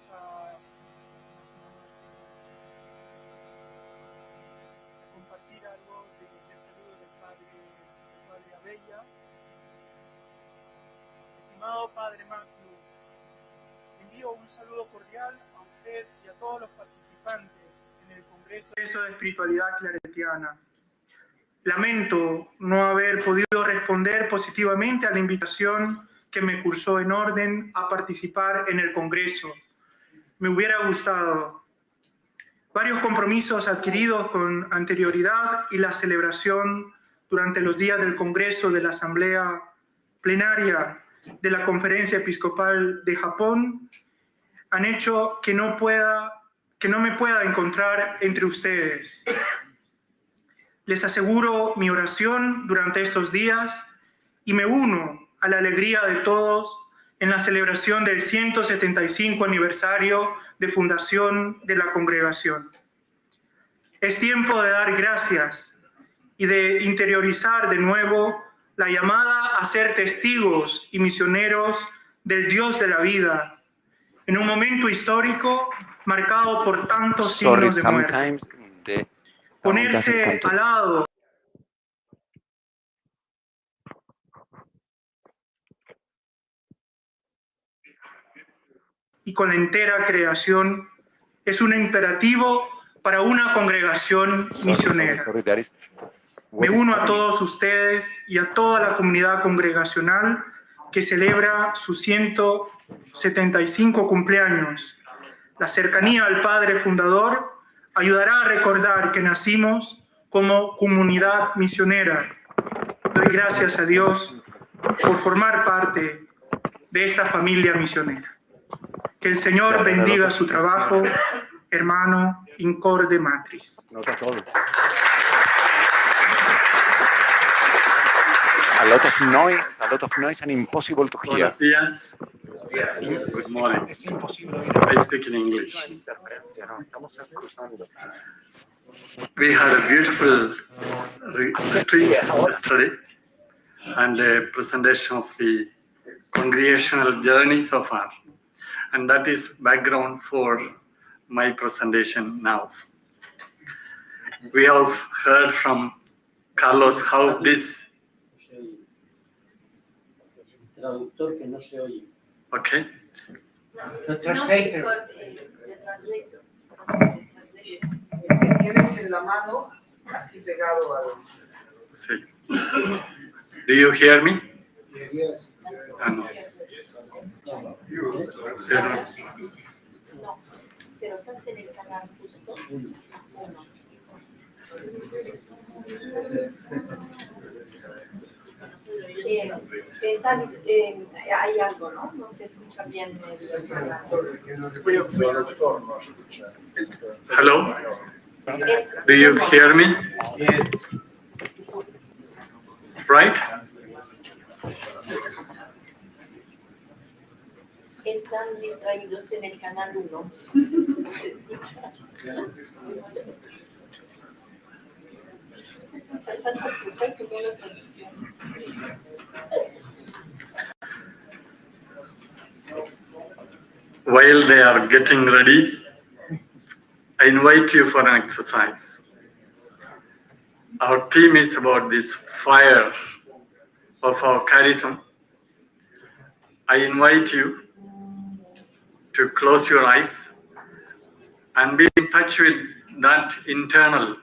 vamos a compartir algo del saludo del padre Abella. Estimado Padre Mathew, envío un saludo cordial a usted y a todos los participantes en el Congreso de Espiritualidad Claretiana. Lamento no haber podido responder positivamente a la invitación que me cursó en orden a participar en el Congreso. Me hubiera gustado. Varios compromisos adquiridos con anterioridad y la celebración durante los días del Congreso de la Asamblea Plenaria de la Conferencia Episcopal de Japón han hecho que no me pueda encontrar entre ustedes. Les aseguro mi oración durante estos días y me uno a la alegría de todos en la celebración del 175 aniversario de fundación de la congregación. Es tiempo de dar gracias y de interiorizar de nuevo la llamada a ser testigos y misioneros del Dios de la vida, en un momento histórico marcado por tantos signos de muerte. Ponerse al lado y con la entera creación es un imperativo para una congregación misionera. Me uno a todos ustedes y a toda la comunidad congregacional que celebra su 175 cumpleaños. La cercanía al Padre Fundador ayudará a recordar que nacimos como comunidad misionera. Doy gracias a Dios por formar parte de esta familia misionera. Que el Señor bendiga su trabajo, hermano, incorde matris. A lot of noise and impossible to hear. Buenos días. Good morning. I speak in English. We had a beautiful retreat yesterday and a presentation of the congregational journey so far. And that is background for my presentation now. We have heard from Carlos how this. Traductor que no se oye. Okay. The translator. Que tienes en la mano, así pegado al... Sí. Do you hear me? Yes. No. No, pero se hace en el canal justo. Hay algo, ¿no? No se escucha bien el canal. Hello? Do you hear me? Yes. Right? Están distraídos en el canal 1. Se escucha. Se escuchan tantas cosas en la transmisión. While they are getting ready, I invite you for an exercise. Our theme is about this fire of our charism. I invite you to close your eyes and be in touch with that internal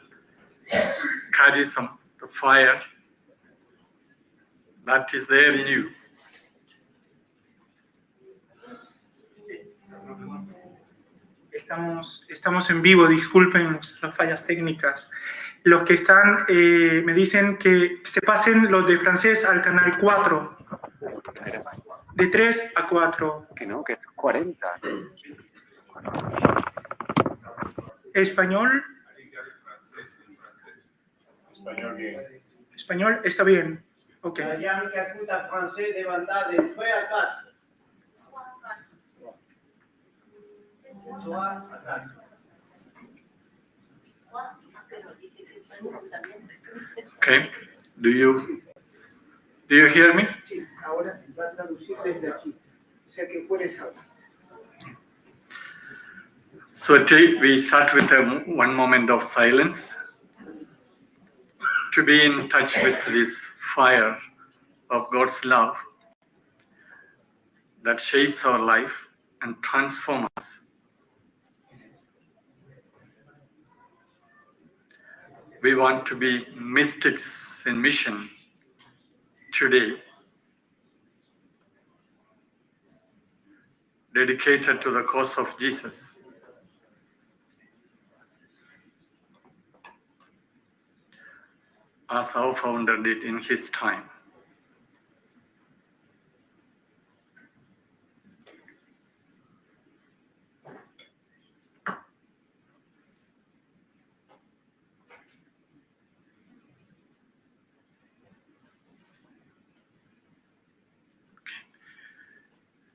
charism, the fire that is there in you. Estamos en vivo, disculpen las fallas técnicas. Los que están me dicen que se pasen los de francés al canal 4. De 3 a 4. Que no, que es 40. ¿Español? ¿Español? Está bien. Ok. Okay. Do you hear me? Sí, ahora va a traducir desde aquí. O sea que puedes hablar. So we start with one moment of silence to be in touch with this fire of God's love that shapes our life and transforms us. We want to be mystics in mission today, dedicated to the cause of Jesus. As our founder did in his time.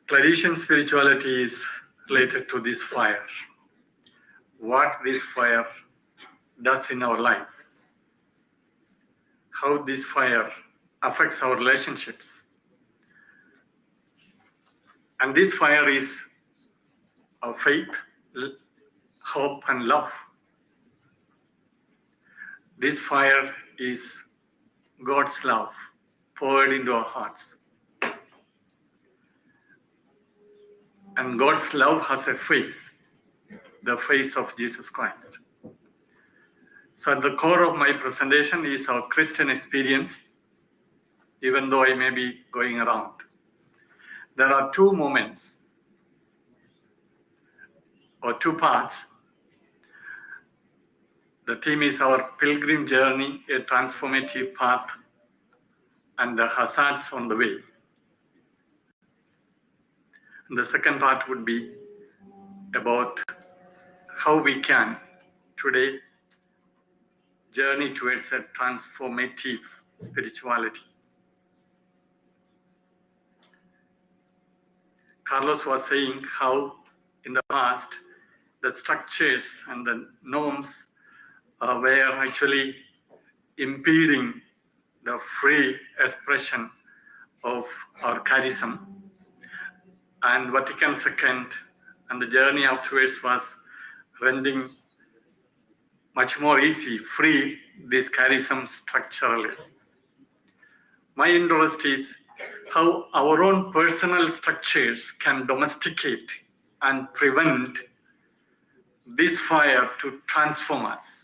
Claretian spirituality is related to this fire. What this fire does in our life. How this fire affects our relationships. And this fire is our faith, hope, and love. This fire is God's love poured into our hearts. And God's love has a face, the face of Jesus Christ. So at the core of my presentation is our Christian experience, even though I may be going around. There are two moments or two parts. The theme is our pilgrim journey, a transformative path, and the hazards on the way. And the second part would be about how we can today journey towards a transformative spirituality. Carlos was saying how in the past the structures and the norms were actually impeding the free expression of our charism. And Vatican II and the journey afterwards was rendering much more easy, free this charism structurally. My interest is how our own personal structures can domesticate and prevent this fire to transform us.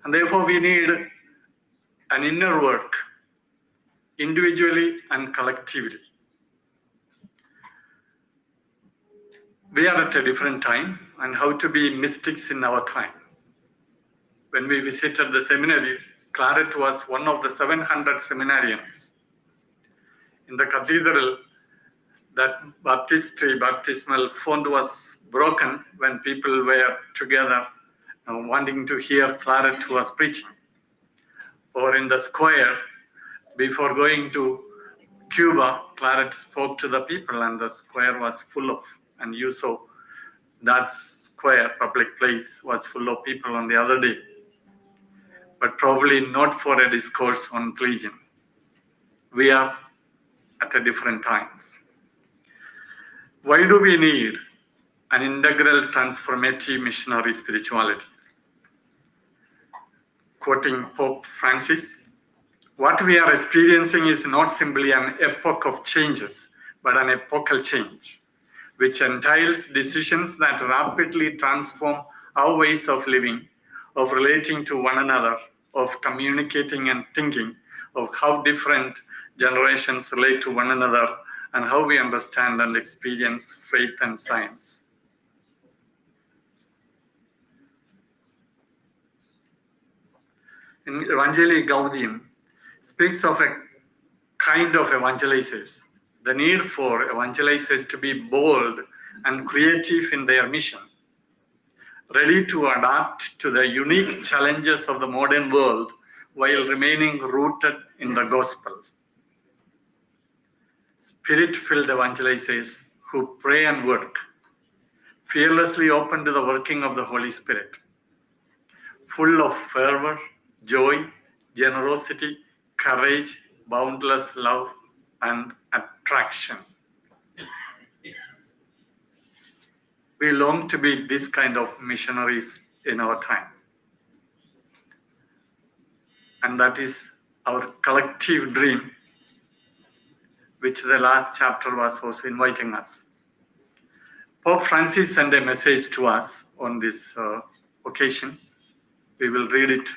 And therefore we need an inner work, individually and collectively. We are at a different time, and how to be mystics in our time. When we visited the seminary, Claret was one of the 700 seminarians. In the cathedral, that baptismal font was broken when people were together wanting to hear Claret who was preaching. Or in the square, before going to Cuba, Claret spoke to the people and the square was full of, and you saw that square, public place, was full of people on the other day. But probably not for a discourse on religion. We are at a different times. Why do we need an integral transformative missionary spirituality? Quoting Pope Francis, what we are experiencing is not simply an epoch of changes, but an epochal change, which entails decisions that rapidly transform our ways of living, of relating to one another, of communicating and thinking, of how different generations relate to one another, and how we understand and experience faith and science. In Evangelii Gaudium, speaks of a kind of evangelizers, the need for evangelizers to be bold and creative in their mission, ready to adapt to the unique challenges of the modern world while remaining rooted in the gospel. Spirit-filled evangelizers who pray and work, fearlessly open to the working of the Holy Spirit, full of fervor, joy, generosity, courage, boundless love, and attraction. We long to be this kind of missionaries in our time. And that is our collective dream, which the last chapter was also inviting us. Pope Francis sent a message to us on this occasion. We will read it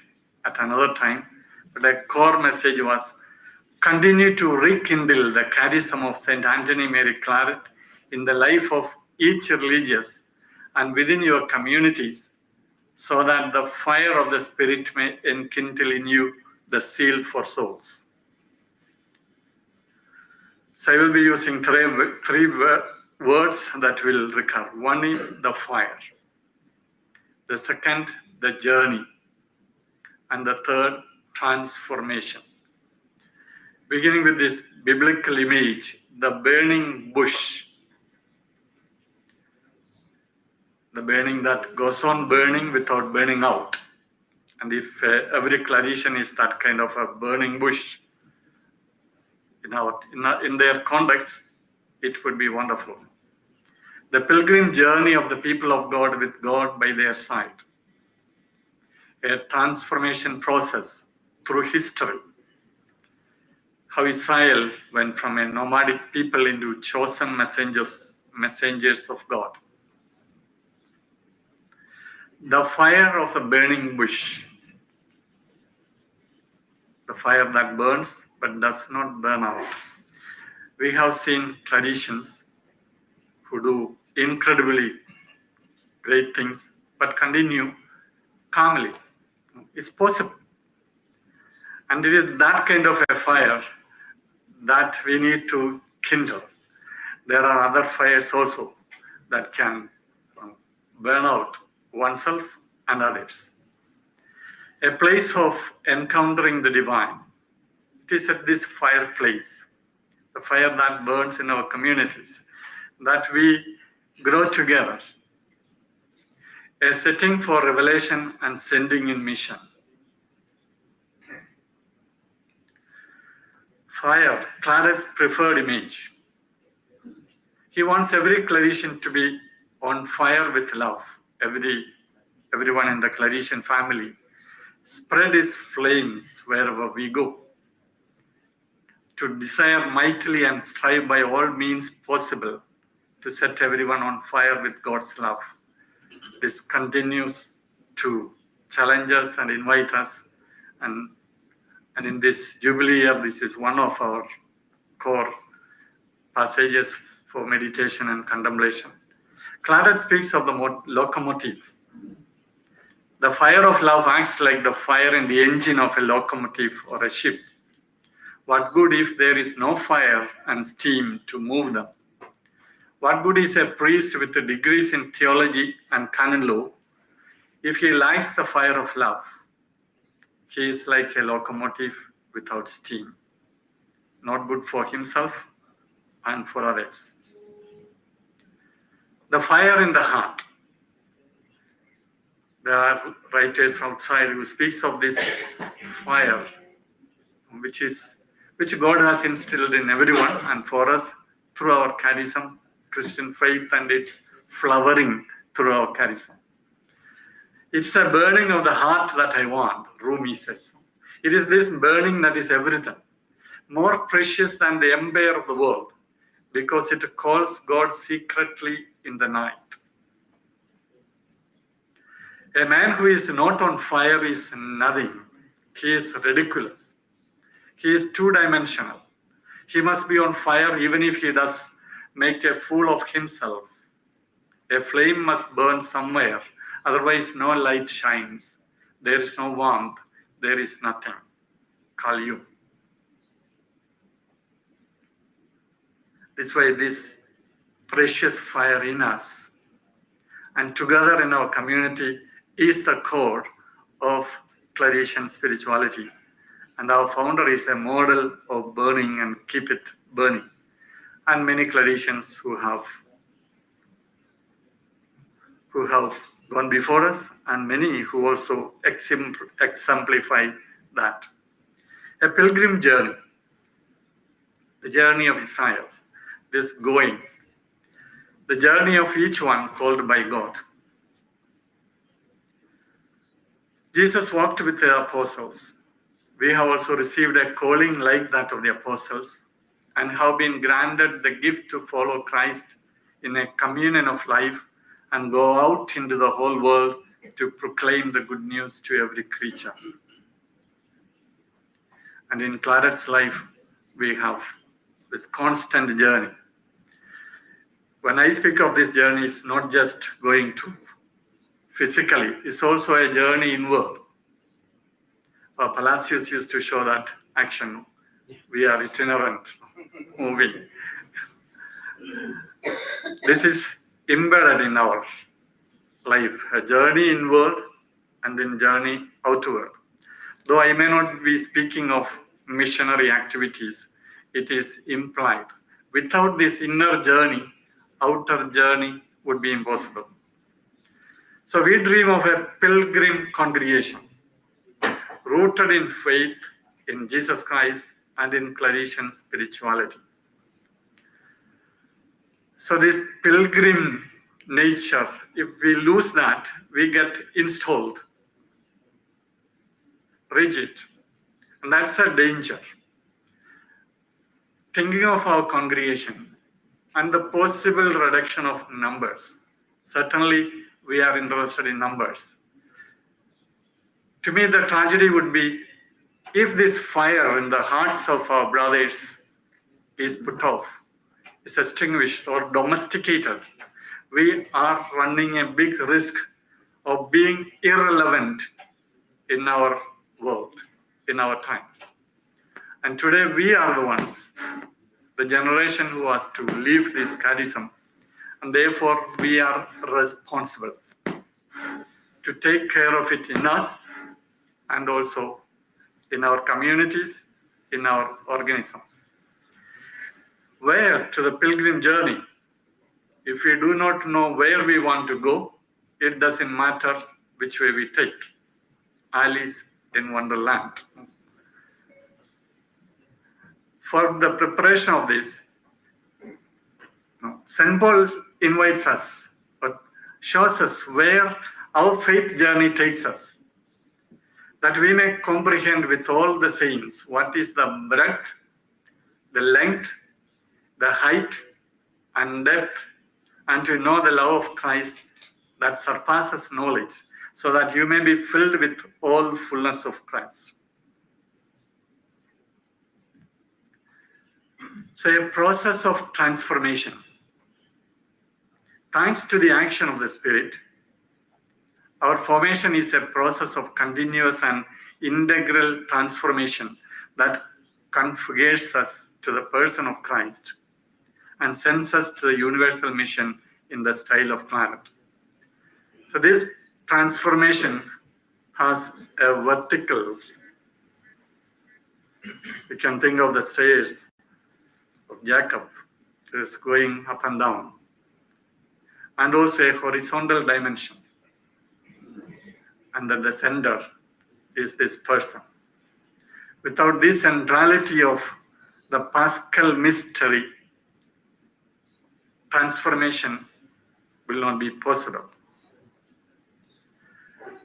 at another time. But the core message was, continue to rekindle the charism of St. Anthony Mary Claret in the life of each religious and within your communities, so that the fire of the Spirit may enkindle in you the zeal for souls. So I will be using three words that will recur. One is the fire. The second, the journey. And the third, transformation. Beginning with this biblical image, the burning bush. The burning that goes on burning without burning out. And if every Claretian is that kind of a burning bush, in their context, it would be wonderful. The pilgrim journey of the people of God with God by their side. A transformation process through history. How Israel went from a nomadic people into chosen messengers of God. The fire of the burning bush. The fire that burns but does not burn out. We have seen Claretians who do incredibly great things but continue calmly. It's possible. And it is that kind of a fire that we need to kindle. There are other fires also that can burn out oneself and others. A place of encountering the divine. It is at this fireplace, the fire that burns in our communities, that we grow together. A setting for revelation and sending in mission. Fire, Claret's preferred image. He wants every Claretian to be on fire with love. Everyone in the Claretian family. Spread its flames wherever we go. To desire mightily and strive by all means possible to set everyone on fire with God's love. This continues to challenge us and invite us. And in this Jubilee year, this is one of our core passages for meditation and contemplation. Claret speaks of the locomotive. The fire of love acts like the fire in the engine of a locomotive or a ship. What good if there is no fire and steam to move them? What good is a priest with degrees in theology and canon law if he lacks the fire of love? He is like a locomotive without steam, not good for himself and for others. The fire in the heart. There are writers outside who speaks of this fire, which God has instilled in everyone and for us through our charism, Christian faith, and its flowering through our charism. It's a burning of the heart that I want, Rumi says. It is this burning that is everything, more precious than the empire of the world, because it calls God secretly in the night. A man who is not on fire is nothing. He is ridiculous. He is two-dimensional. He must be on fire even if he does make a fool of himself. A flame must burn somewhere, otherwise no light shines. There is no warmth. There is nothing. Call you. This way, this precious fire in us and together in our community is the core of Claretian spirituality. And our founder is a model of burning and keep it burning. And many Claretians who have gone before us, and many who also exemplify that. A pilgrim journey, the journey of Israel, this going. the journey of each one called by God. Jesus walked with the apostles. We have also received a calling like that of the apostles and have been granted the gift to follow Christ in a communion of life and go out into the whole world to proclaim the good news to every creature. And in Claret's life, we have this constant journey. When I speak of this journey, it's not just going to physically, it's also a journey inward. Palacios used to show that action. We are itinerant, moving. This is embedded in our life, a journey inward and then journey outward. Though I may not be speaking of missionary activities, it is implied. Without this inner journey, outer journey would be impossible. So we dream of a pilgrim congregation, rooted in faith in Jesus Christ and in Claretian spirituality. So this pilgrim nature, if we lose that, we get installed, rigid, and that's a danger. Thinking of our congregation and the possible reduction of numbers, certainly we are interested in numbers. To me, the tragedy would be if this fire in the hearts of our brothers is put off, is extinguished or domesticated, we are running a big risk of being irrelevant in our world, in our times. And today we are the ones, the generation who has to leave this charism, and therefore we are responsible to take care of it in us and also in our communities, in our organisms. Where to the pilgrim journey? If we do not know where we want to go, it doesn't matter which way we take. Alice in Wonderland. For the preparation of this, St. Paul invites us, but shows us where our faith journey takes us, that we may comprehend with all the saints what is the breadth, the length, the height, and depth, and to know the love of Christ that surpasses knowledge, so that you may be filled with all fullness of Christ. So a process of transformation. Thanks to the action of the Spirit, our formation is a process of continuous and integral transformation that configures us to the person of Christ and sends us to the universal mission in the style of Claret. So this transformation has a vertical. You can think of the stairs of Jacob. It is going up and down. And also a horizontal dimension. And at the center is this person. Without this centrality of the Paschal mystery, transformation will not be possible.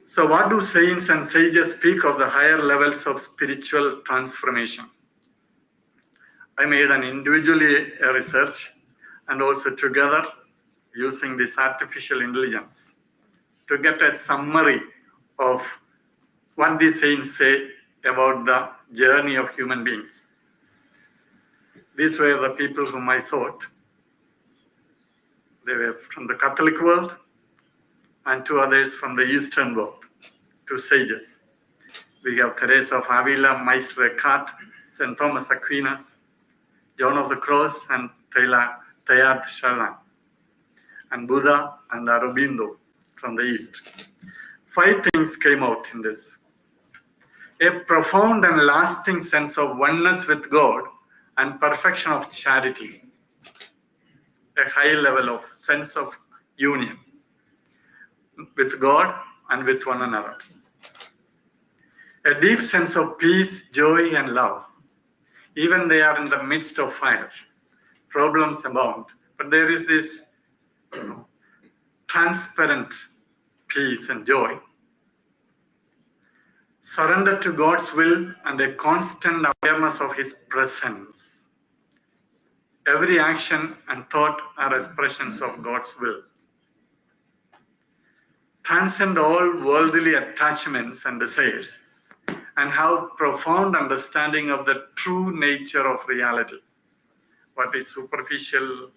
So what do saints and sages speak of the higher levels of spiritual transformation? I made an individually a research and also together using this artificial intelligence to get a summary of what the saints say about the journey of human beings. These were the people whom I sought. They were from the Catholic world and two others from the Eastern world, two sages. We have Teresa of Avila, Meister Eckhart, St. Thomas Aquinas, John of the Cross, and Teilhard de Chardin, and Buddha and Aurobindo from the East. 5 things came out in this. A profound and lasting sense of oneness with God and perfection of charity. A high level of sense of union with God and with one another. A deep sense of peace, joy, and love. Even they are in the midst of fire. Problems abound. But there is this transparent peace and joy, surrender to God's will and a constant awareness of His presence. Every action and thought are expressions of God's will. Transcend all worldly attachments and desires and have profound understanding of the true nature of reality. What is superficial,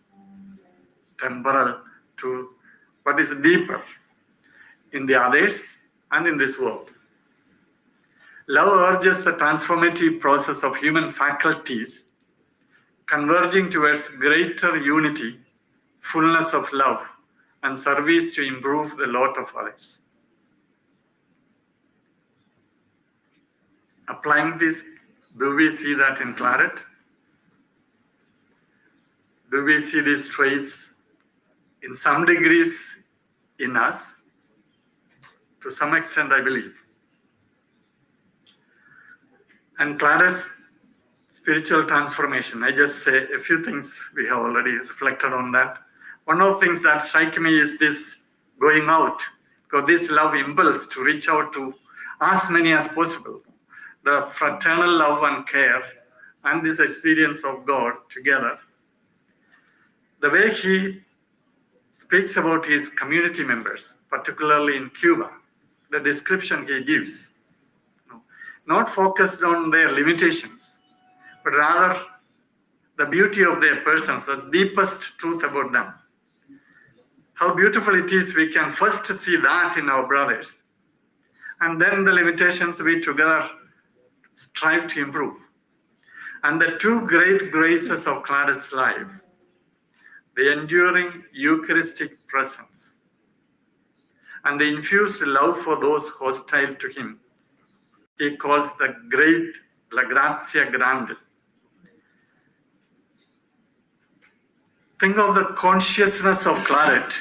temporal, to what is deeper in the others and in this world. Love urges the transformative process of human faculties converging towards greater unity, fullness of love, and service to improve the lot of others. Applying this, do we see that in Claret? Do we see these traits in some degrees in us? To some extent, I believe. And Claret's spiritual transformation, I just say a few things. We have already reflected on that. One of the things that strike me is this going out, because this love impulse to reach out to as many as possible. The fraternal love and care and this experience of God together. The way he speaks about his community members, particularly in Cuba, the description he gives, not focused on their limitations, but rather the beauty of their persons, the deepest truth about them. How beautiful it is we can first see that in our brothers, and then the limitations we together strive to improve. And the two great graces of Claret's life, the enduring Eucharistic presence and the infused love for those hostile to him, he calls the great La Grazia Grande. Think of the consciousness of Claret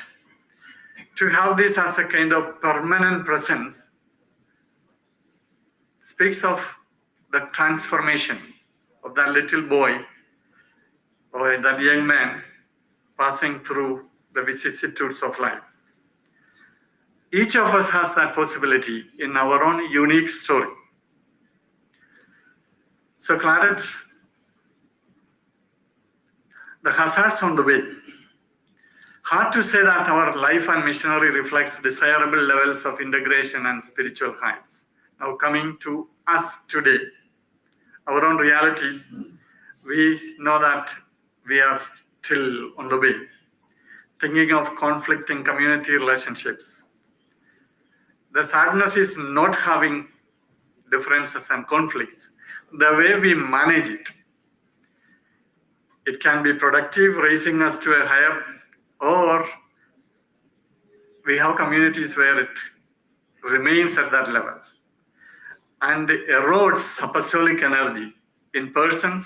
to have this as a kind of permanent presence speaks of the transformation of that little boy or that young man passing through the vicissitudes of life. Each of us has that possibility in our own unique story. So Claret, the hazards on the way. Hard to say that our life and missionary reflects desirable levels of integration and spiritual heights. Now coming to us today, our own realities, we know that we are still on the way. Thinking of conflicting community relationships. The sadness is not having differences and conflicts. The way we manage it. It can be productive, raising us to a higher, or we have communities where it remains at that level and erodes apostolic energy in persons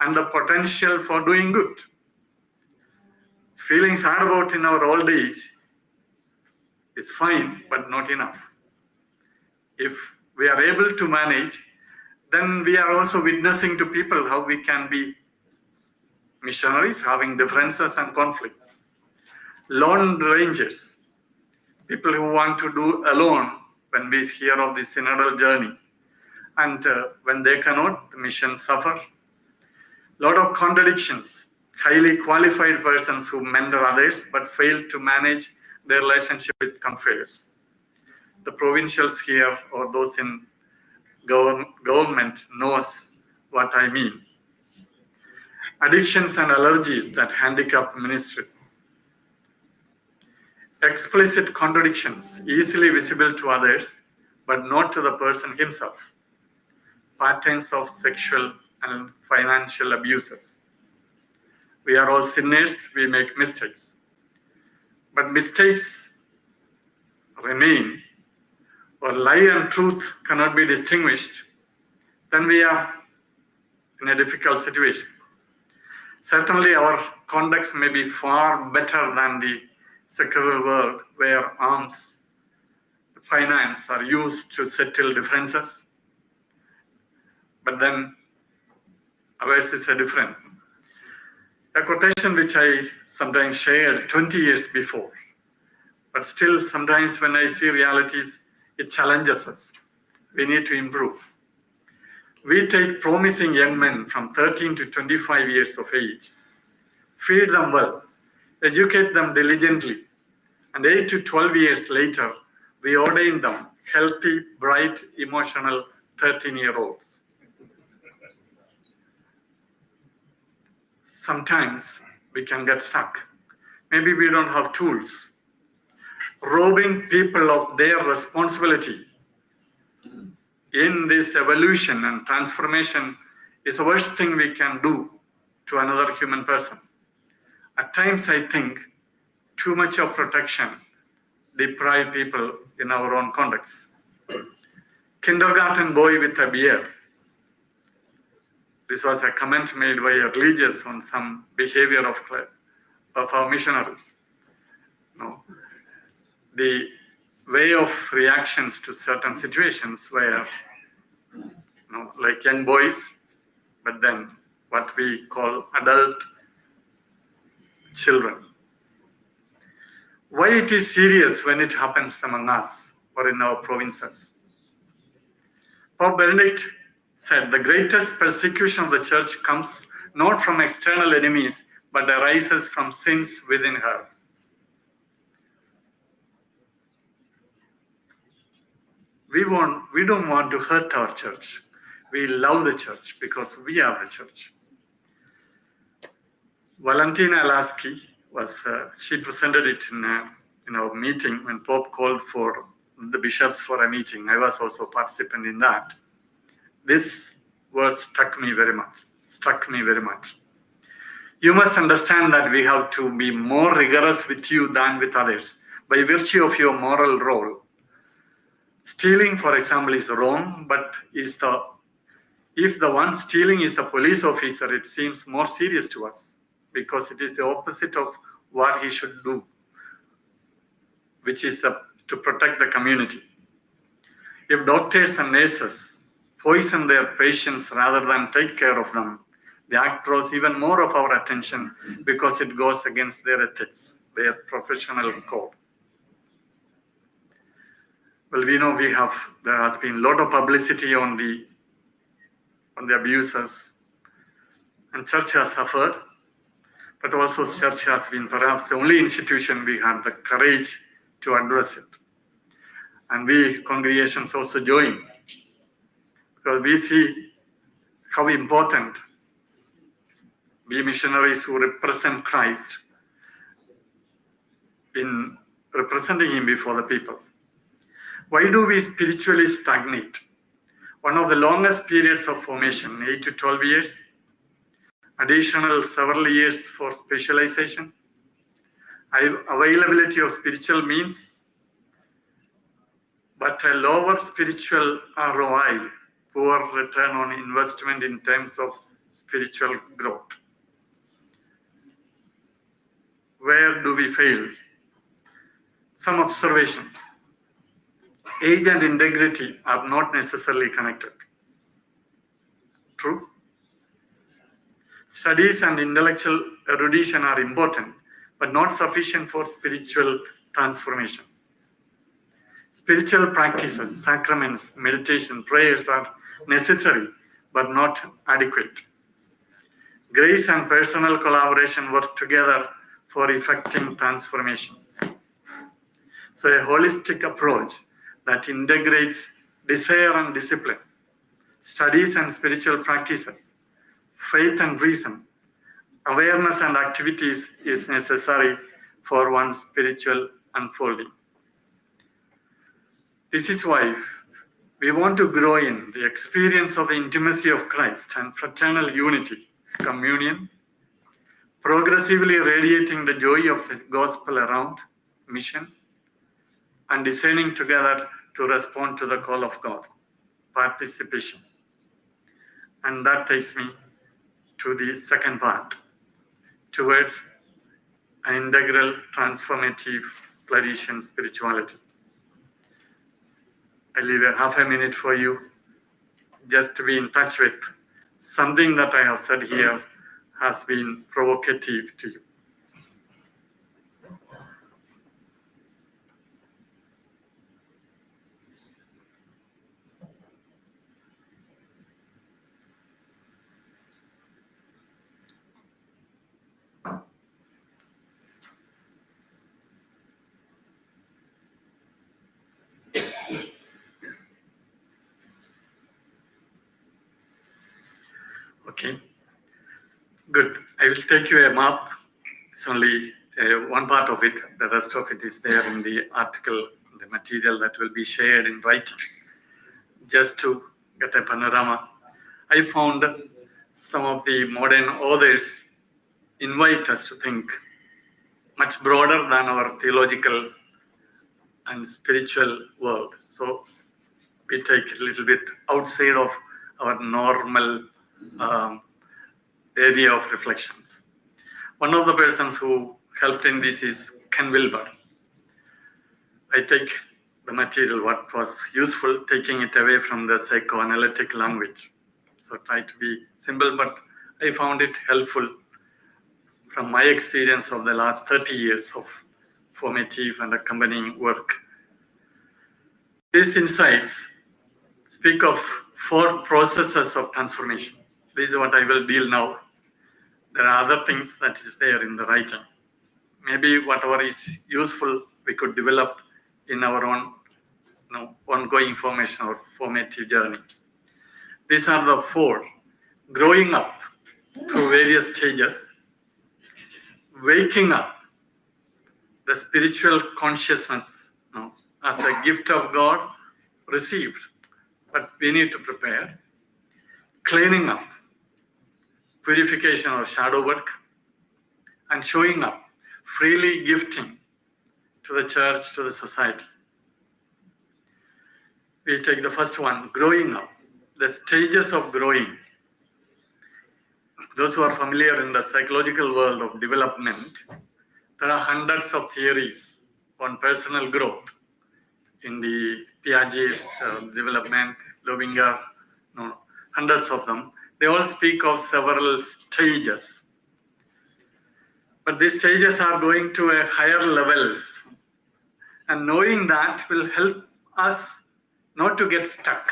and the potential for doing good. Feeling sad about in our old age is fine, but not enough. If we are able to manage, then we are also witnessing to people how we can be missionaries having differences and conflicts. Lone rangers, people who want to do alone when we hear of the synodal journey. And when they cannot, the mission suffer. Lot of contradictions, highly qualified persons who mentor others but fail to manage their relationship with confreres. The provincials here or those in government knows what I mean. Addictions and allergies that handicap ministry. Explicit contradictions, easily visible to others, but not to the person himself. Patterns of sexual and financial abuses. We are all sinners, we make mistakes. But mistakes remain, or lie and truth cannot be distinguished, then we are in a difficult situation. Certainly our conducts may be far better than the secular world where arms, finance are used to settle differences. But then ours is a different. A quotation which I sometimes shared 20 years before. But still, sometimes when I see realities, it challenges us. We need to improve. We take promising young men from 13 to 25 years of age, feed them well, educate them diligently, and 8 to 12 years later, we ordain them healthy, bright, emotional 13-year-olds. Sometimes we can get stuck. Maybe we don't have tools. Robbing people of their responsibility in this evolution and transformation is the worst thing we can do to another human person. At times, I think too much of protection deprive people in our own context. Kindergarten boy with a beard. This was a comment made by a religious on some behavior of our missionaries. No. The way of reactions to certain situations were like young boys, but then what we call adult children. Why it is serious when it happens among us or in our provinces? Pope Benedict said the greatest persecution of the church comes not from external enemies, but arises from sins within her. We don't want to hurt our church. We love the church because we are the church. Valentina Lasky she presented it in our meeting when Pope called for the bishops for a meeting. I was also a participant in that. This word struck me very much. You must understand that we have to be more rigorous with you than with others by virtue of your moral role. Stealing, for example, is wrong, but if the one stealing is the police officer, it seems more serious to us because it is the opposite of what he should do, which is to protect the community. If doctors and nurses poison their patients rather than take care of them, the act draws even more of our attention because it goes against their ethics, their professional code. Well, we know there has been a lot of publicity on the abuses, and church has suffered, but also church has been perhaps the only institution we had the courage to address it. And we congregations also join, because we see how important we missionaries who represent Christ in representing him before the people. Why do we spiritually stagnate? One of the longest periods of formation, 8 to 12 years, additional several years for specialization, availability of spiritual means, but a lower spiritual ROI, poor return on investment in terms of spiritual growth. Where do we fail? Some observations. Age and integrity are not necessarily connected. True. Studies and intellectual erudition are important, but not sufficient for spiritual transformation. Spiritual practices, sacraments, meditation, prayers are necessary, but not adequate. Grace and personal collaboration work together for effecting transformation. So a holistic approach that integrates desire and discipline, studies and spiritual practices, faith and reason, awareness and activities is necessary for one's spiritual unfolding. This is why we want to grow in the experience of the intimacy of Christ and fraternal unity, communion, progressively radiating the joy of the gospel around, mission, and discerning together to respond to the call of God, participation. And that takes me to the second part, towards an integral, transformative, Claretian spirituality. I leave a half a minute for you just to be in touch with something that I have said here has been provocative to you. Okay, good. I will take you a map. It's only one part of it. The rest of it is there in the article, the material that will be shared in writing. Just to get a panorama, I found some of the modern authors invite us to think much broader than our theological and spiritual world. So we take it a little bit outside of our normal area of reflections. One of the persons who helped in this is Ken Wilber. I take the material, what was useful, taking it away from the psychoanalytic language. So try to be simple, but I found it helpful from my experience of the last 30 years of formative and accompanying work. These insights speak of 4 processes of transformation. This is what I will deal now. There are other things that is there in the writing. Maybe whatever is useful we could develop in our own ongoing formation or formative journey. These are the 4. Growing up through various stages, waking up, the spiritual consciousness as a gift of God received, but we need to prepare. Cleaning up, purification or shadow work, and showing up, freely gifting to the church, to the society. We take the first one, growing up, the stages of growing. Those who are familiar in the psychological world of development, there are hundreds of theories on personal growth in the Piaget development, Lobinger, hundreds of them. They all speak of several stages. But these stages are going to a higher levels. And knowing that will help us not to get stuck.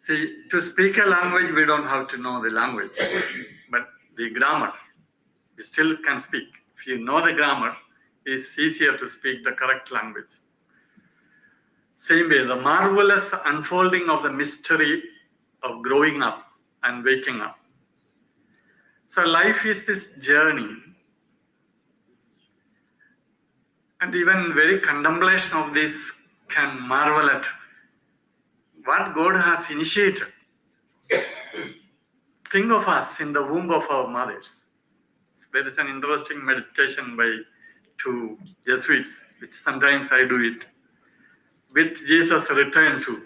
See, to speak a language, we don't have to know the language, but the grammar, we still can speak. If you know the grammar, it's easier to speak the correct language. Same way, the marvelous unfolding of the mystery of growing up and waking up. So life is this journey. And even very contemplation of this can marvel at what God has initiated. Think of us in the womb of our mothers. There is an interesting meditation by 2 Jesuits, which sometimes I do it. With Jesus return to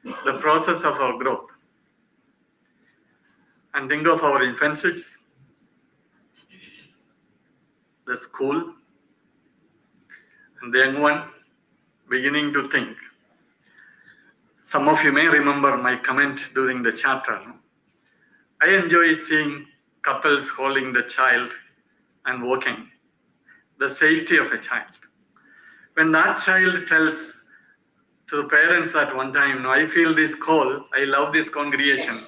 the process of our growth. And think of our infancies, the school, and the young one beginning to think. Some of you may remember my comment during the chapter. I enjoy seeing couples holding the child and walking, the safety of a child. When that child tells to the parents at one time, no, I feel this call, I love this congregation,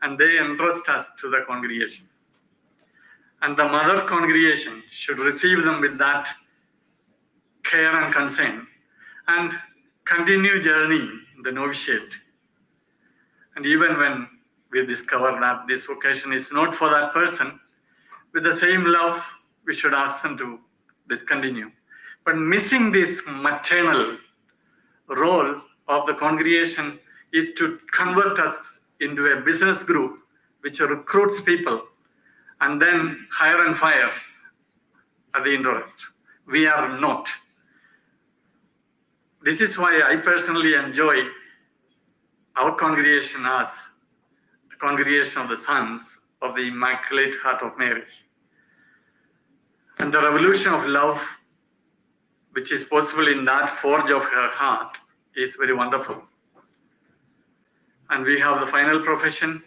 and they entrust us to the congregation. And the mother congregation should receive them with that care and concern and continue journey in the novitiate. And even when we discover that this vocation is not for that person, with the same love, we should ask them to discontinue. But missing this maternal role of the congregation is to convert us into a business group which recruits people and then hire and fire at the interest. We are not. This is why I personally enjoy our congregation as the congregation of the Sons of the Immaculate Heart of Mary. And the revolution of love, which is possible in that forge of her heart, is very wonderful. And we have the final profession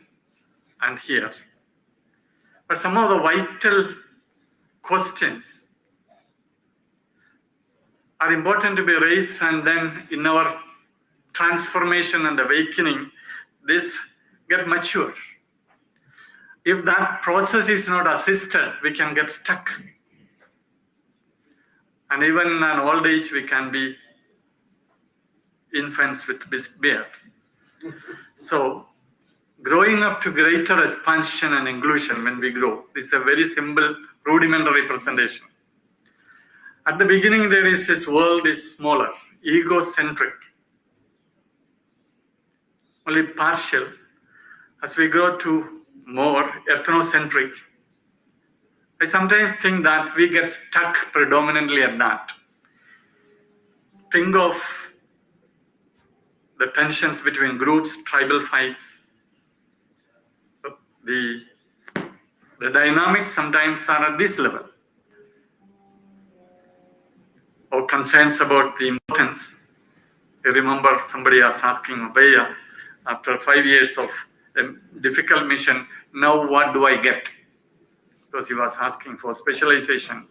and here. But some of the vital questions are important to be raised, and then in our transformation and awakening, this get mature. If that process is not assisted, we can get stuck. And even in an old age, we can be infants with beard. So growing up to greater expansion and inclusion when we grow. This is a very simple, rudimentary presentation. At the beginning, there is this world is smaller, egocentric, only partial. As we grow to more ethnocentric, I sometimes think that we get stuck predominantly at that. Think of the tensions between groups, tribal fights. The dynamics sometimes are at this level. Or concerns about the importance. I remember somebody was asking Abaya, after 5 years of a difficult mission, now what do I get? Because he was asking for specialization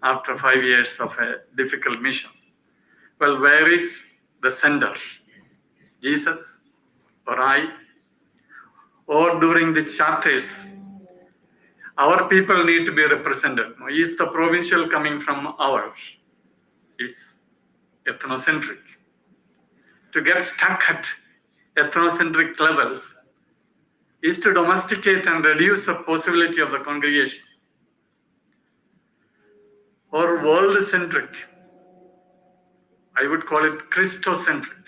after 5 years of a difficult mission. Well, where is the sender? Jesus or I? Or during the chapters, our people need to be represented. Is the provincial coming from ours? Is ethnocentric. To get stuck at ethnocentric levels is to domesticate and reduce the possibility of the congregation. Or world-centric. I would call it Christocentric.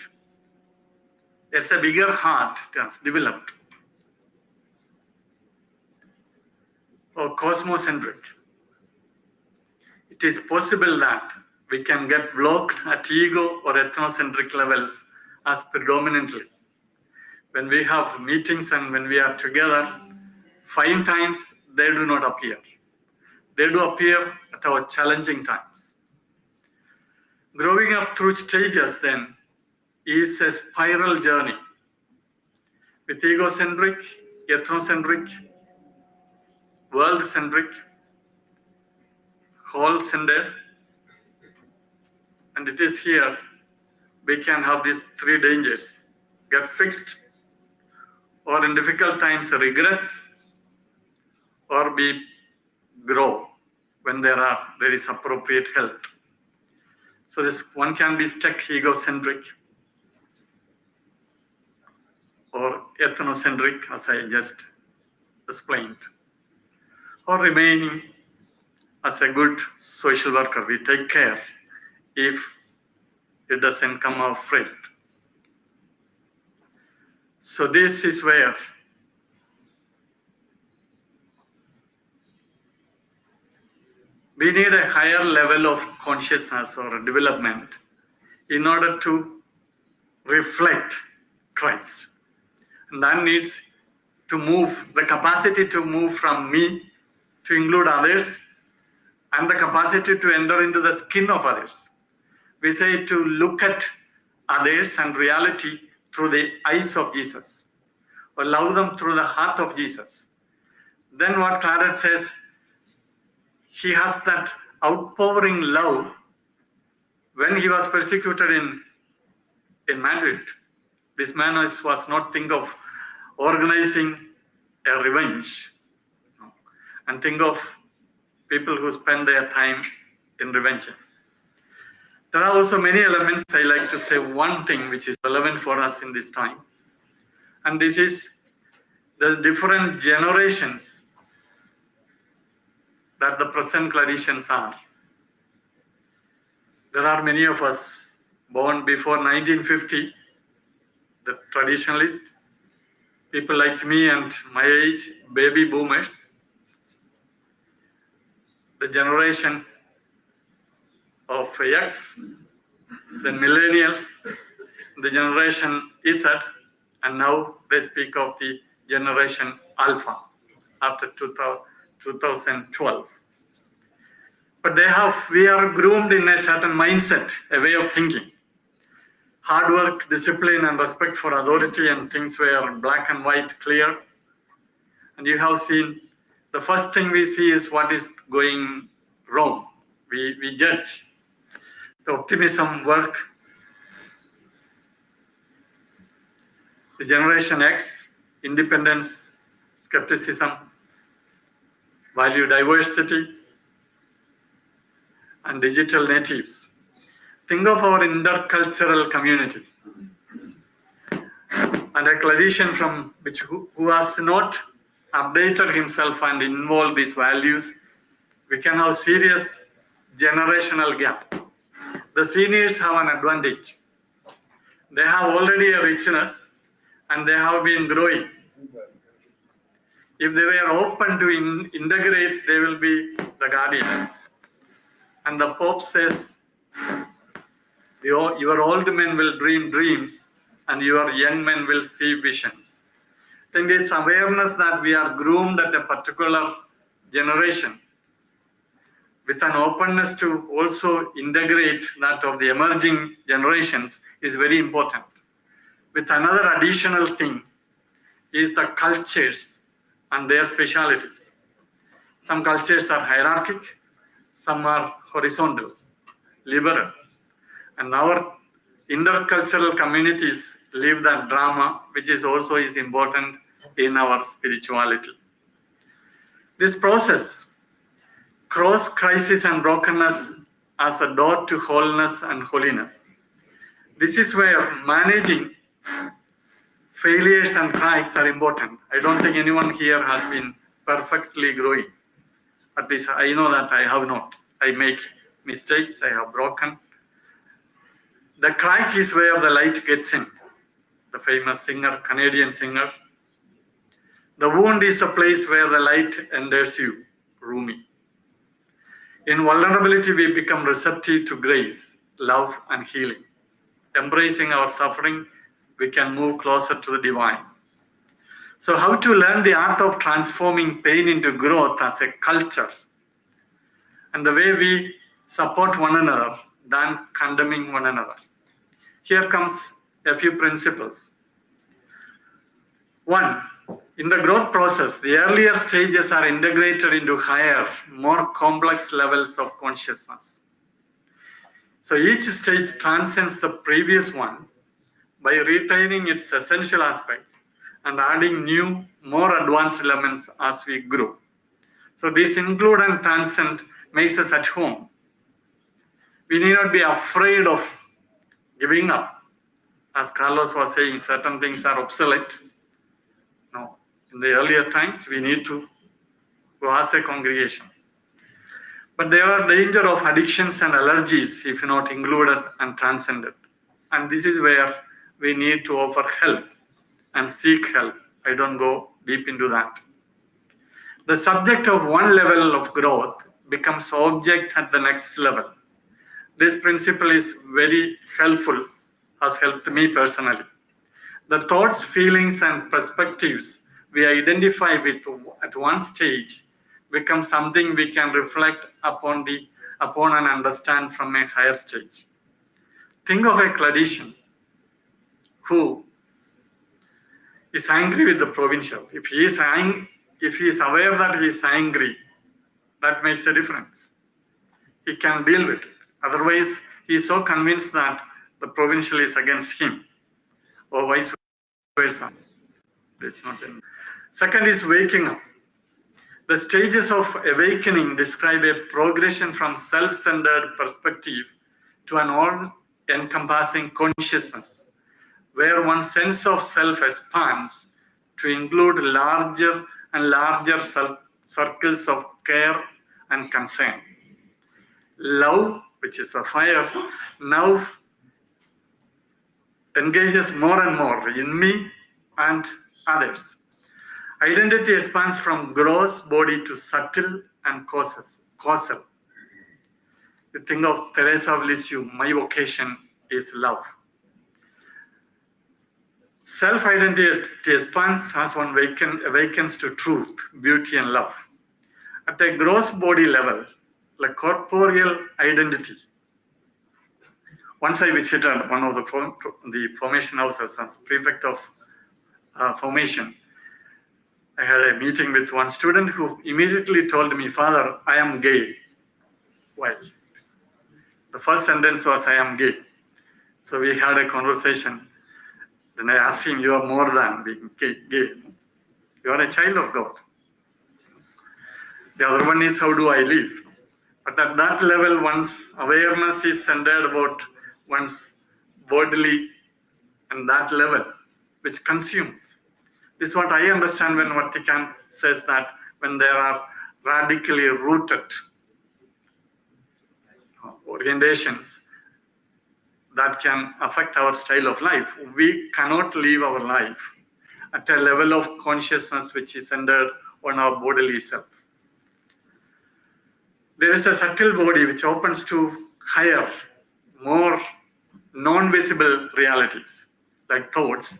It's a bigger heart it has developed. Or cosmocentric. It is possible that we can get blocked at ego or ethnocentric levels as predominantly. When we have meetings and when we are together, fine times, they do not appear. They do appear at our challenging times. Growing up through stages then is a spiral journey with egocentric, ethnocentric, world-centric, whole-centered, and it is here we can have these three dangers: get fixed, or in difficult times regress, or be grow when there is appropriate help. So this one can be stuck egocentric or ethnocentric, as I just explained, or remaining as a good social worker. We take care if it doesn't come out right. So this is where we need a higher level of consciousness or development in order to reflect Christ. And that needs to move, the capacity to move from me to include others, and the capacity to enter into the skin of others. We say to look at others and reality through the eyes of Jesus, or love them through the heart of Jesus. Then what Claret says, he has that outpouring love when he was persecuted in Madrid. This man was not think of organizing a revenge, and think of people who spend their time in revenge. There are also many elements. I like to say one thing which is relevant for us in this time, and this is the different generations that the present Claretians are. There are many of us born before 1950, the traditionalists, people like me and my age, baby boomers, the generation of X, the millennials, the generation Z, and now they speak of the generation Alpha after 2012. But we are groomed in a certain mindset, a way of thinking. Hard work, discipline, and respect for authority, and things were black and white, clear. And you have seen, the first thing we see is what is going wrong. We judge. The optimism work. The generation X, independence, skepticism, value diversity, and digital natives. Think of our intercultural community. And a Claretian who has not updated himself and involved these values, we can have serious generational gap. The seniors have an advantage. They have already a richness and they have been growing. If they were open to integrate, they will be the guardians. And the Pope says, your old men will dream dreams and your young men will see visions. I think this awareness that we are groomed at a particular generation with an openness to also integrate that of the emerging generations is very important. With another additional thing is the cultures and their specialities. Some cultures are hierarchic, some are horizontal, liberal. And our intercultural communities live that drama, which is also important in our spirituality. This process, cross crisis and brokenness as a door to wholeness and holiness. This is where managing failures and cracks are important. I don't think anyone here has been perfectly growing. At least I know that I have not. I make mistakes, I have broken. The crack is where the light gets in. The famous singer, Canadian singer. The wound is the place where the light enters you, Rumi. In vulnerability, we become receptive to grace, love, and healing. Embracing our suffering, we can move closer to the divine. So how to learn the art of transforming pain into growth as a culture, and the way we support one another than condemning one another. Here comes a few principles. One, in the growth process, the earlier stages are integrated into higher, more complex levels of consciousness. So each stage transcends the previous one by retaining its essential aspects and adding new, more advanced elements as we grow. So this include and transcend makes us at home. We need not be afraid of giving up. As Carlos was saying, certain things are obsolete. No, in the earlier times, we need to go as a congregation. But there are danger of addictions and allergies if not included and transcended. And this is where we need to offer help and seek help. I don't go deep into that. The subject of one level of growth becomes object at the next level. This principle is very helpful, has helped me personally. The thoughts, feelings, and perspectives we identify with at one stage become something we can reflect upon and understand from a higher stage. Think of a Claretian who is angry with the provincial. If he is aware that he is angry, that makes a difference. He can deal with it. Otherwise, he is so convinced that the provincial is against him, or vice versa. Second is waking up. The stages of awakening describe a progression from self-centered perspective to an all-encompassing consciousness, where one sense of self expands to include larger and larger circles of care and concern. Love, which is the fire, now engages more and more in me and others. Identity expands from gross body to subtle and causal. You think of Teresa of Lisieux, my vocation is love. Self-identity expands as one awakens to truth, beauty, and love. At a gross body level, like corporeal identity. Once I visited one of the formation houses as prefect of formation. I had a meeting with one student who immediately told me, "Father, I am gay." Why? The first sentence was, "I am gay." So we had a conversation. Then I asked him, "You are more than being gay. You are a child of God." The other one is, "How do I live?" But at that level, one's awareness is centered about one's bodily and that level. which consumes. This is what I understand when Vatican says that when there are radically rooted orientations that can affect our style of life, we cannot live our life at a level of consciousness which is centered on our bodily self. There is a subtle body which opens to higher, more non-visible realities, like thoughts.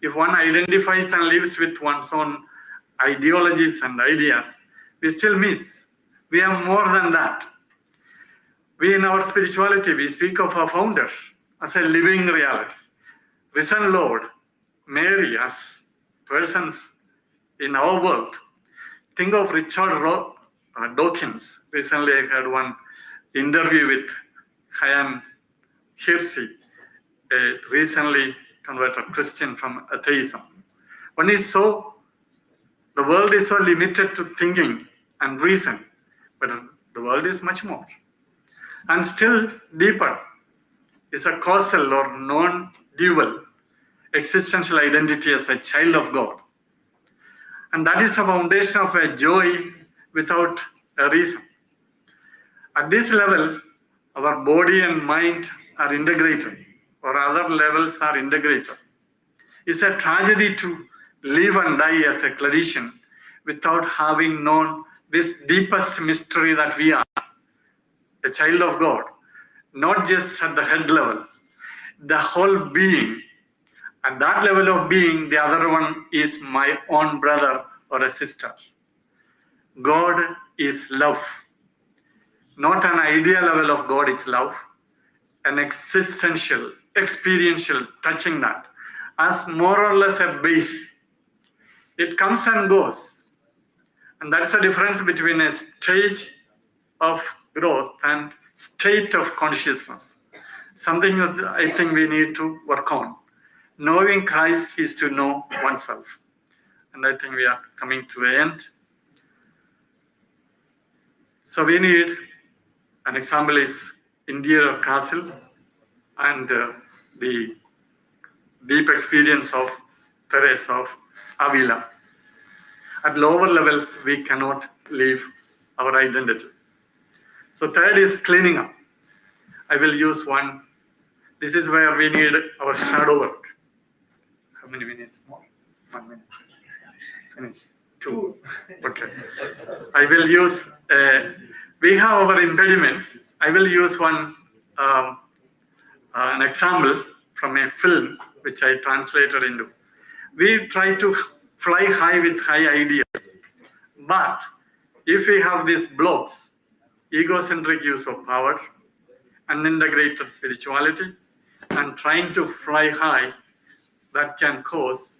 If one identifies and lives with one's own ideologies and ideas, we still miss. We are more than that. We, in our spirituality, we speak of our founder as a living reality. Risen Lord, Mary as persons in our world. Think of Richard Dawkins. Recently, I had one interview with Chaim Hirsi, a recently converted Christian from atheism. When he saw the world is so limited to thinking and reason, but the world is much more. And still deeper is a causal or non-dual existential identity as a child of God. And that is the foundation of a joy without a reason. At this level, our body and mind are integrated, or other levels are integrated. It's a tragedy to live and die as a Claretian without having known this deepest mystery that we are, a child of God, not just at the head level, the whole being. At that level of being, the other one is my own brother or a sister. God is love. Not an ideal level of God is love, an existential, experiential, touching that as more or less a base. It comes and goes. And that's the difference between a stage of growth and state of consciousness. Something that I think we need to work on. Knowing Christ is to know oneself. And I think we are coming to the end. So we need, an example is interior castle and the deep experience of Teresa of Avila. At lower levels, we cannot leave our identity. So third is cleaning up. I will use one. This is where we need our shadow work. How many minutes more? 1 minute. Finish. 2. Okay. I will use, we have our impediments. I will use one, an example from a film which I translated into. We try to fly high with high ideas. But if we have these blocks, egocentric use of power, unintegrated spirituality, and trying to fly high, that can cause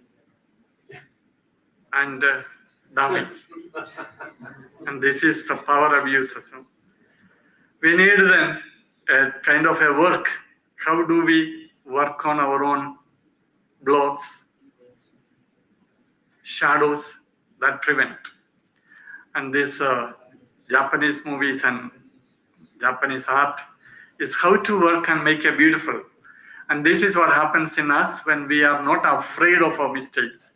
and damage. And this is the power abuse. We need then a kind of a work. How do we work on our own blocks, shadows that prevent? And this Japanese movies and Japanese art is how to work and make it beautiful. And this is what happens in us when we are not afraid of our mistakes,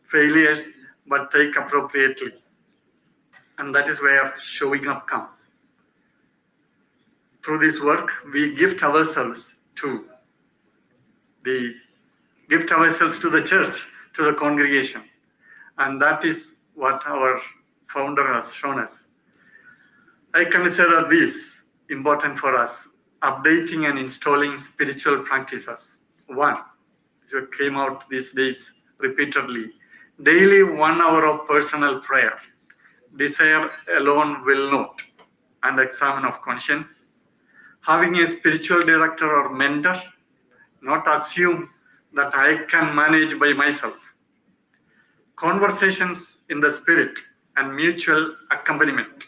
failures, but take appropriately. And that is where showing up comes. Through this work, we gift ourselves to the church, to the congregation. And that is what our founder has shown us. I consider this important for us, updating and installing spiritual practices. One, which came out these days repeatedly, daily 1 hour of personal prayer. Desire alone will not. And examine of conscience. Having a spiritual director or mentor, not assume that I can manage by myself. Conversations in the spirit and mutual accompaniment.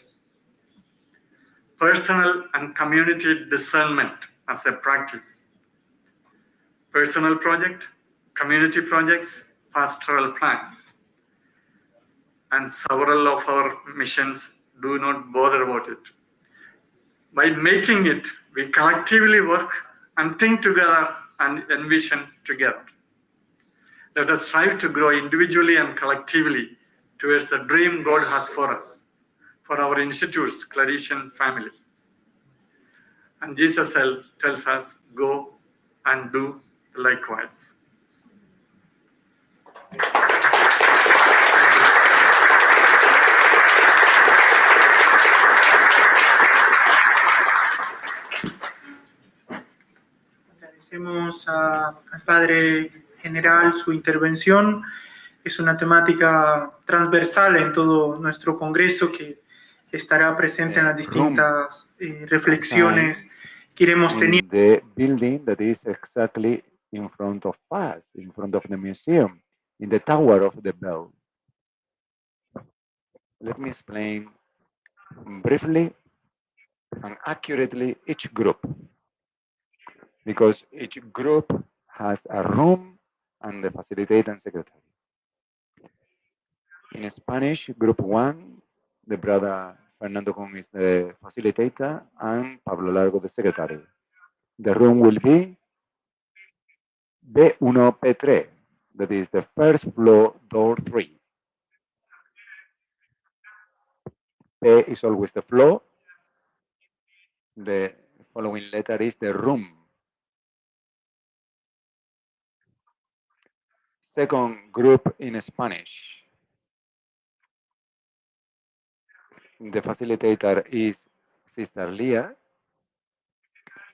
Personal and community discernment as a practice. Personal project, community projects, pastoral plans. And several of our missions do not bother about it. By making it, we collectively work and think together and envision together. Let us strive to grow individually and collectively towards the dream God has for us, for our institute's Claretian family. And Jesus tells us, go and do likewise. Agradecemos al Padre General su intervención. Es una temática transversal en todo nuestro congreso que estará presente en las distintas reflexiones que iremos teniendo. The building that is exactly in front of us, in front of the museum, in the Tower of the Bell. Let me explain briefly and accurately each group, because each group has a room and the facilitator and secretary. In Spanish, group 1, the brother Fernando Con is the facilitator and Pablo Largo the secretary. The room will be B1, P3, that is the first floor, door 3. P is always the floor. The following letter is the room. Second group in Spanish. The facilitator is Sister Leah.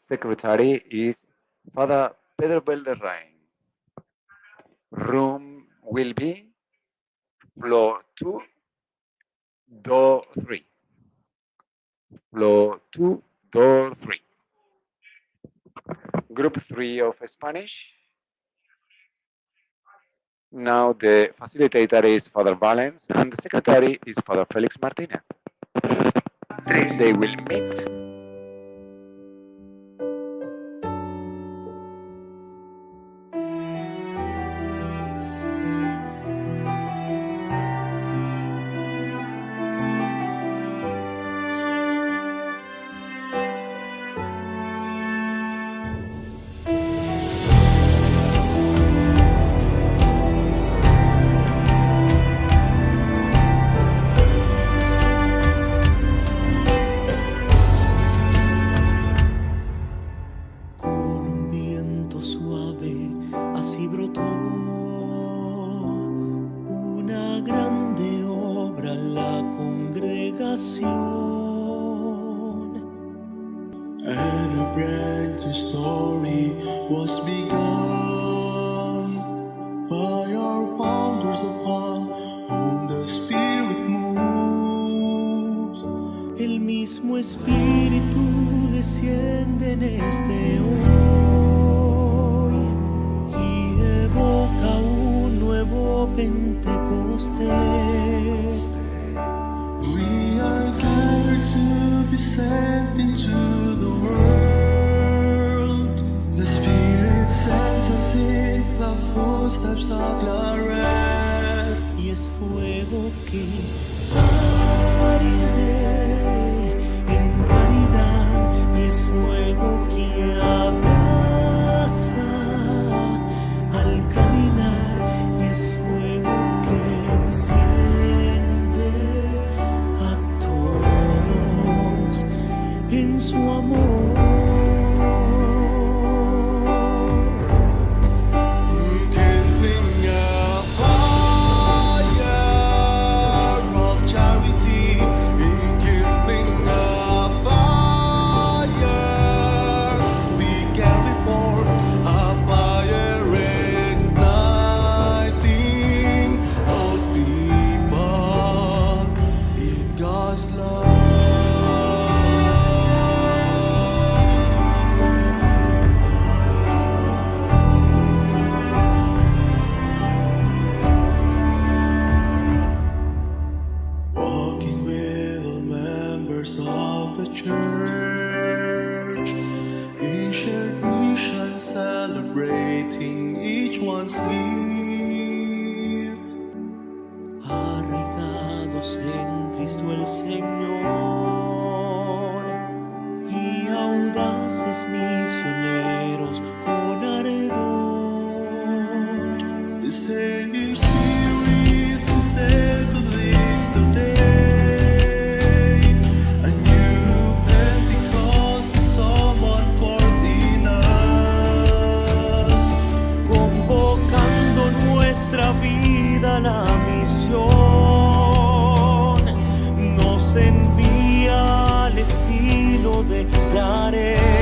Secretary is Father Pedro Belderrain. Room will be floor 2, door 3. Floor 2, door 3. Group 3 of Spanish. Now the facilitator is Father Valens and the secretary is Father Felix Martinez. They will meet. da la misión, nos envía al estilo de Claretian.